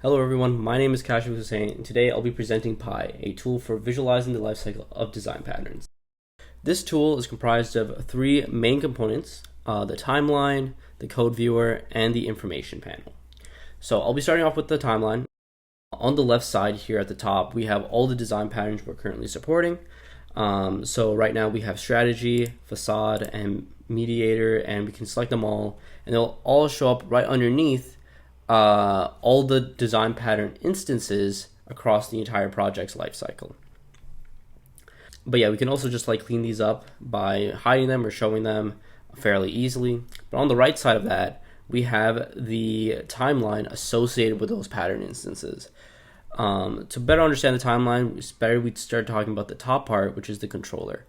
Hello everyone, my name is Kashif Hussain, and today I'll be presenting Pi, a tool for visualizing the lifecycle of design patterns. This tool is comprised of three main components, the timeline, the code viewer, and the information panel. So I'll be starting off with the timeline. On the left side here at the top, we have all the design patterns we're currently supporting. So right now we have strategy, facade, and mediator, and we can select them all, and they'll all show up right underneath all the design pattern instances across the entire project's lifecycle. But yeah, we can also just clean these up by hiding them or showing them fairly easily. But on the right side of that, we have the timeline associated with those pattern instances. To better understand the timeline, it's better we start talking about the top part, which is the controller.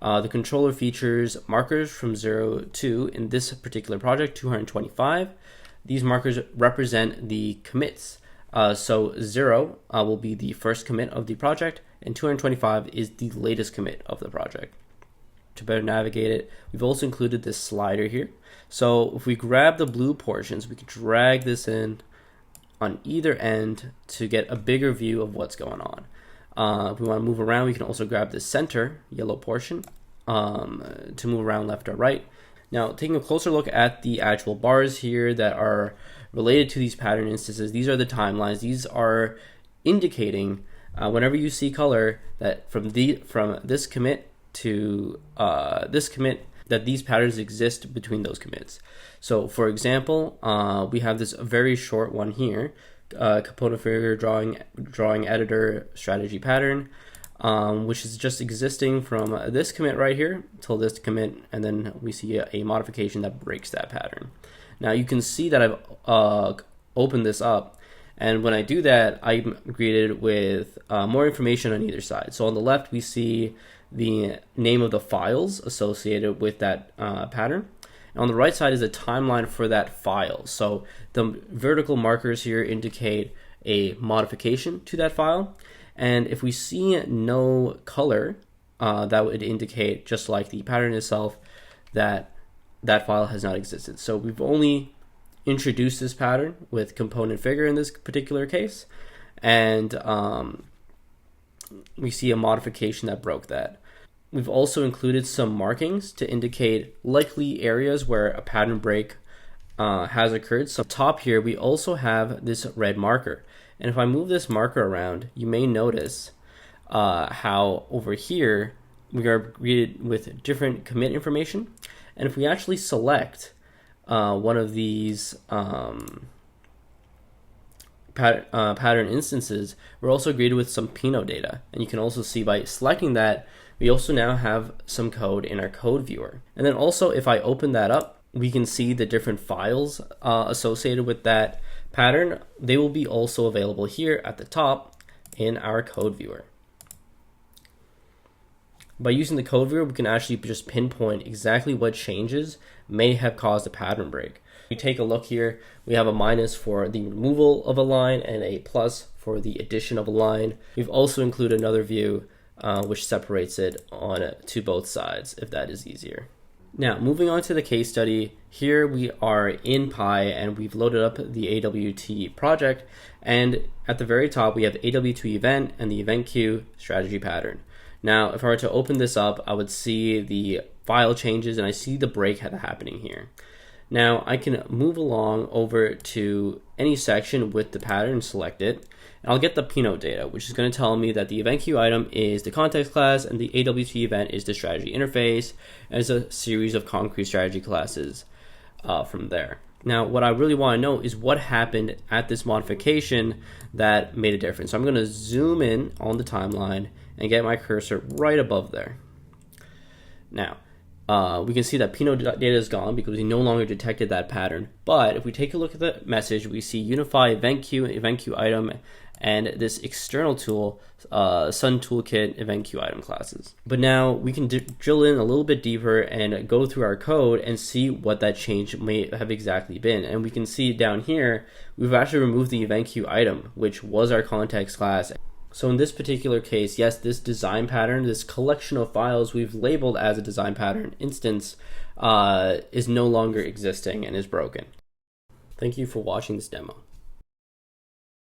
The controller features markers from 0 to, in this particular project, 225. These markers represent the commits. So 0 will be the first commit of the project, and 225 is the latest commit of the project. To better navigate it, we've also included this slider here. So if we grab the blue portions, we can drag this in on either end to get a bigger view of what's going on. If we want to move around, we can also grab the center yellow portion to move around left or right. Now, taking a closer look at the actual bars here that are related to these pattern instances, these are the timelines. These are indicating whenever you see color that from this commit to this commit, that these patterns exist between those commits. So for example, we have this very short one here, component figure drawing editor strategy pattern, which is just existing from this commit right here till this commit, and then we see a modification that breaks that pattern. Now you can see that I've opened this up, and when I do that, I'm greeted with more information on either side. So on the left, we see the name of the files associated with that pattern. And on the right side is a timeline for that file. So the vertical markers here indicate a modification to that file. And if we see no color, that would indicate, just like the pattern itself, that that file has not existed. So we've only introduced this pattern with component figure in this particular case, and we see a modification that broke that. We've also included some markings to indicate likely areas where a pattern break has occurred. So top here, we also have this red marker. And if I move this marker around, you may notice how over here we are greeted with different commit information. And if we actually select one of these pattern instances, we're also greeted with some Pinot data. And you can also see by selecting that, we also now have some code in our code viewer. And then also, if I open that up, we can see the different files associated with that pattern. They will be also available here at the top in our code viewer. By using the code viewer, we can actually just pinpoint exactly what changes may have caused a pattern break. We take a look here, we have a minus for the removal of a line and a plus for the addition of a line. We've also included another view which separates it on to both sides, if that is easier. Now, moving on to the case study, here we are in Pi and we've loaded up the AWT project, and at the very top we have AWT event and the event queue strategy pattern. Now, if I were to open this up, I would see the file changes and I see the break happening here. Now, I can move along over to any section with the pattern, select it, and I'll get the Pinot data, which is going to tell me that the event queue item is the context class and the AWT event is the strategy interface, and it's a series of concrete strategy classes from there. Now, what I really want to know is what happened at this modification that made a difference. So I'm going to zoom in on the timeline and get my cursor right above there. Now, we can see that Pinot data is gone because we no longer detected that pattern. But if we take a look at the message, we see unify event queue item, and this external tool, Sun Toolkit event queue item classes. But now we can drill in a little bit deeper and go through our code and see what that change may have exactly been. And we can see down here, we've actually removed the event queue item, which was our context class. So in this particular case, yes, this design pattern, this collection of files we've labeled as a design pattern instance is no longer existing and is broken. Thank you for watching this demo.